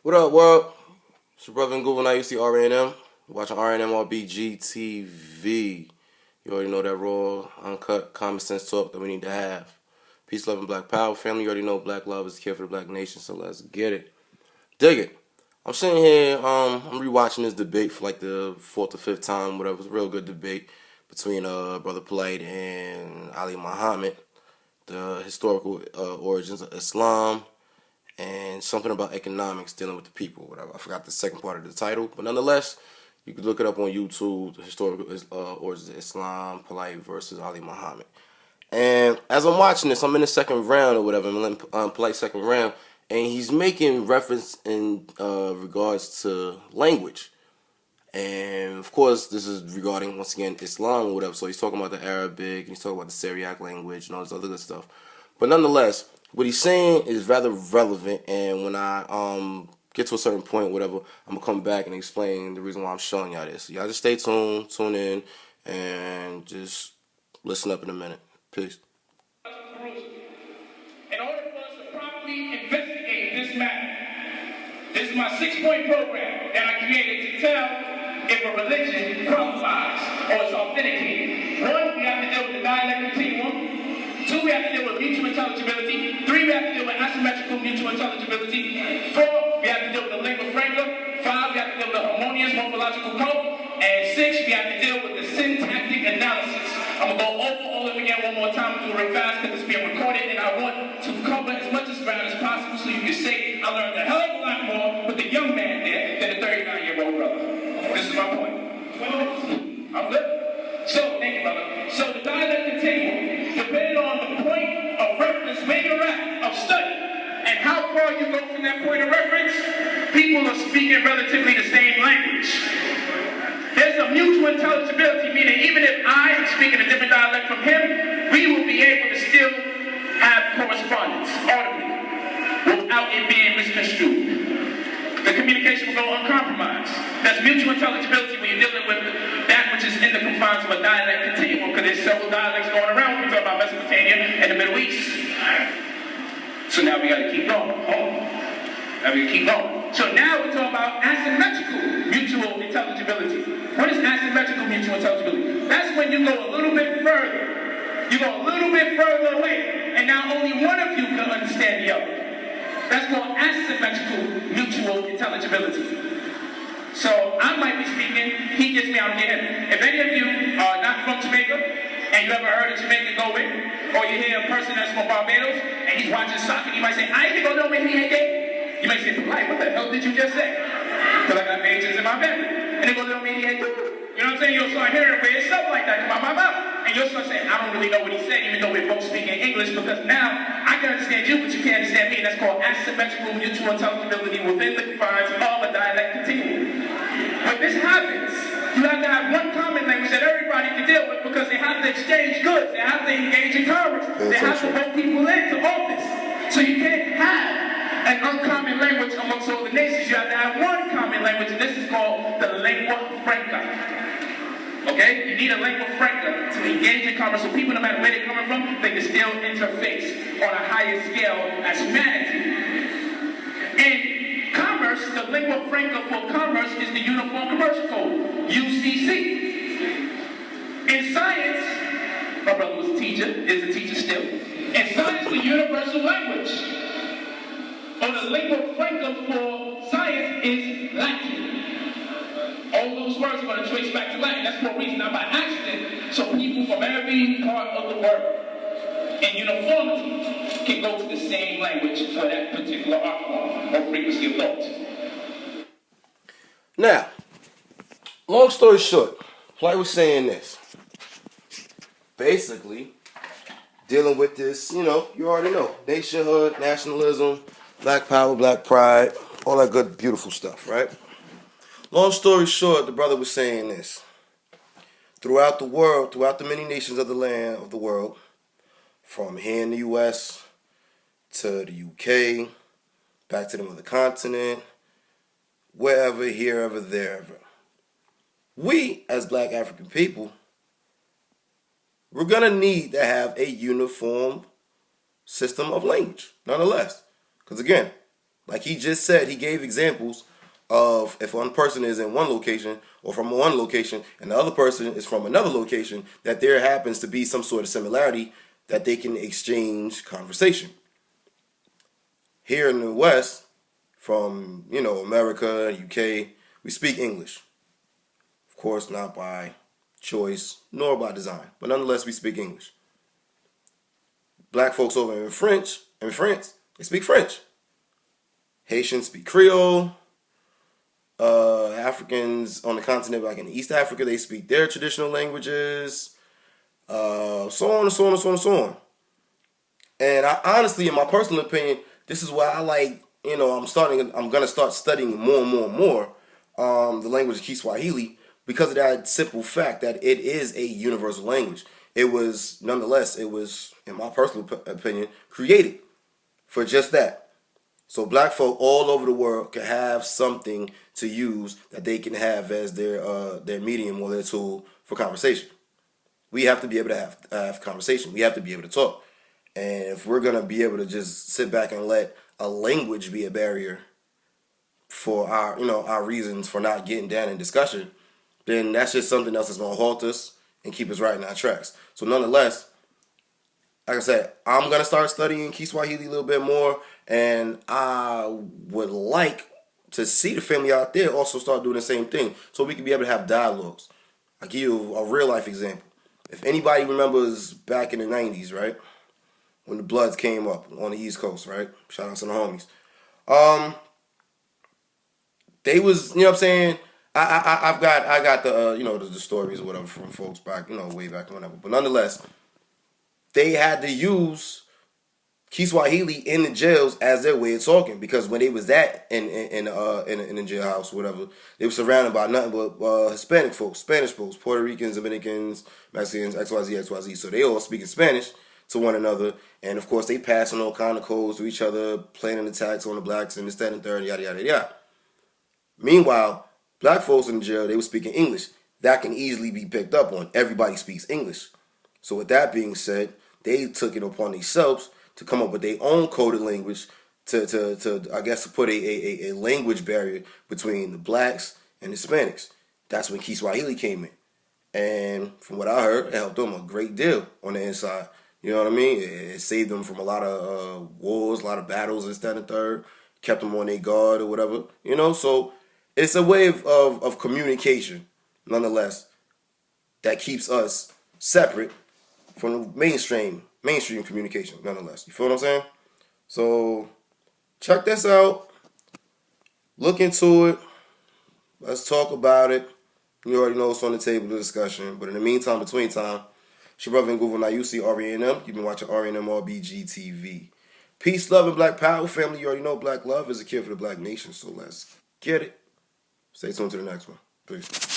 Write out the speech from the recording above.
What up, world? It's your brother Nguvo, and I used to see RNM. Watching RNM on BGTV. You already know that raw, uncut, common sense talk that we need to have. Peace, love, and black power. Family, you already know black love is care for the black nation, so let's get it. Dig it. I'm sitting here, I'm rewatching this debate for like the fourth or fifth time, whatever. It was a real good debate between Brother Polite and Ali Muhammad. The historical origins of Islam, and something about economics dealing with the people. Whatever. I forgot the second part of the title, but nonetheless, you can look it up on YouTube. The historical origins of Islam, Polite versus Ali Muhammad. And as I'm watching this, I'm in the second round or whatever. I'm in Polite second round, and he's making reference in regards to language. And of course, this is regarding once again Islam or whatever. So he's talking about the Arabic, and he's talking about the Syriac language and all this other good stuff. But nonetheless, what he's saying is rather relevant. And when I get to a certain point, whatever, I'm gonna come back and explain the reason why I'm showing y'all this. Y'all just stay tuned, tune in, and just listen up in a minute. Peace. In order for us to properly investigate this matter, this is my 6-point program that I created to tell if a religion qualifies or is authenticated. 1, we have to deal with the dialect continuum. 2, we have to deal with mutual intelligibility. 3, we have to deal with asymmetrical mutual intelligibility. 4, we have to deal with the lingua franca. 5, we have to deal with the harmonious morphological code. And 6, we have to deal with the syntactic analysis. I'm going to go over all of it again one more time. I'm going to do it real fast because it's being recorded, and I want to cover as much as ground as possible so you can say I learned a hell of a lot more with the young man there than the 39-year-old brother. This is my point. I'm good? So, thank you, brother. So, the dialect continuum, depending on the point of reference where you're at of study and how far you go from that point of reference, people are speaking relatively the same language. There's a mutual intelligibility, meaning even if I am speaking a different dialect from him, we will be able to still have correspondence audibly without it being misconstrued. The communication will go uncompromised. That's mutual intelligibility when you're dealing with that which is in the confines of a dialect continuum, because there's several dialects going around when we talk about Mesopotamia and the Middle East. So now we got to keep going. Now we keep going. So now we're talking about asymmetrical mutual intelligibility. What is asymmetrical mutual intelligibility? That's when you go a little bit further. You go a little bit further away, and now only one of you can understand the other. That's called asymmetrical mutual intelligibility. So I might be speaking, he gets me, I don't get him. If any of you are not from Jamaica, and you ever heard a Jamaican go in, or you hear a person that's from Barbados, and he's watching soccer, you might say, I ain't gonna go nowhere he ain't gay. You may say, Polite, what the hell did you just say? Because I got Asians in my family. And they go, little me, he ain't gay. You know what I'm saying? You'll start hearing weird stuff like that come out my mouth. And you'll start saying, I don't really know what he said, even though we're both speaking English, because now I can understand you, but you can't understand me. That's called asymmetrical mutual intelligibility within the confines of a dialect continuum. When this happens, you have to have one common language that everybody can deal with, because they have to exchange goods, they have to engage in commerce, they have to vote people into office. So you can't have an uncommon language amongst all the nations. You have to have one common language, and this is called the lingua franca. Okay? You need a lingua franca to engage in commerce, so people, no matter where they're coming from, they can still interface on a higher scale as humanity. In commerce, the lingua franca for commerce is the Uniform Commercial Code, UCC. In science, my brother was a teacher, is a teacher still. In science, the universal language, or the lingua franca for science, is Latin. All those words are going to trace back to Latin. That's for a reason, not by accident. So people from every part of the world in uniformity can go to the same language for that particular art form or frequency of thought. Now, long story short, Polite was saying this. Basically, dealing with this, you already know, nationhood, nationalism, black power, black pride, all that good, beautiful stuff, right? Long story short, the brother was saying this. Throughout the world, throughout the many nations of the land of the world, from here in the U.S. to the U.K., back to the other continent, wherever, herever, therever, we, as black African people, we're going to need to have a uniform system of language, nonetheless. Because again, Like he just said, he gave examples of if one person is in one location or from one location and the other person is from another location, that there happens to be some sort of similarity that they can exchange conversation. Here in the West, from, America, UK, we speak English. Of course, not by choice nor by design, but nonetheless, we speak English. Black folks over in France, they speak French. Haitians speak Creole. Africans on the continent, like in East Africa, they speak their traditional languages. So on and so on and so on and so on. And I honestly, in my personal opinion, this is why I like, I'm gonna start studying more and more and more the language of Kiswahili, because of that simple fact that it is a universal language. It was, nonetheless, in my personal opinion, created for just that. So black folk all over the world can have something to use that they can have as their medium or their tool for conversation. We have to be able to have conversation. We have to be able to talk. And if we're going to be able to just sit back and let a language be a barrier for our reasons for not getting down in discussion, then that's just something else that's going to halt us and keep us right in our tracks. So nonetheless, like I said, I'm going to start studying Kiswahili a little bit more, and I would like to see the family out there also start doing the same thing so we can be able to have dialogues. I'll give you a real life example. If anybody remembers back in the 90s, right, when the Bloods came up on the East Coast, right, shout out to the homies, they was, you know what I'm saying, I got the the stories or whatever from folks back, way back and whatever, but nonetheless, they had to use Kiswahili in the jails as their way of talking, because when they was in the jailhouse or whatever, they were surrounded by nothing but Hispanic folks, Spanish folks, Puerto Ricans, Dominicans, Mexicans, XYZ. So they all speaking Spanish to one another, and of course they passing all kind of codes to each other, planning attacks on the blacks and this, that, and third, yada yada yada. Meanwhile, black folks in the jail, they were speaking English. That can easily be picked up on. Everybody speaks English. So with that being said, they took it upon themselves to come up with their own coded language to I guess, to put a language barrier between the blacks and Hispanics. That's when Kiswahili came in. And from what I heard, it helped them a great deal on the inside. You know what I mean? It saved them from a lot of wars, a lot of battles, this, that, and third. Kept them on their guard or whatever. So it's a way of communication, nonetheless, that keeps us separate from the mainstream communication, nonetheless. You feel what I'm saying? So check this out. Look into it. Let's talk about it. You already know what's on the table of discussion. But in the meantime, between time, it's your brother Nguvo. Now you see RENM. You've been watching RENM RBG TV. Peace, love, and black power. Family, you already know black love is a cure for the black nation. So let's get it. Stay tuned to the next one. Peace.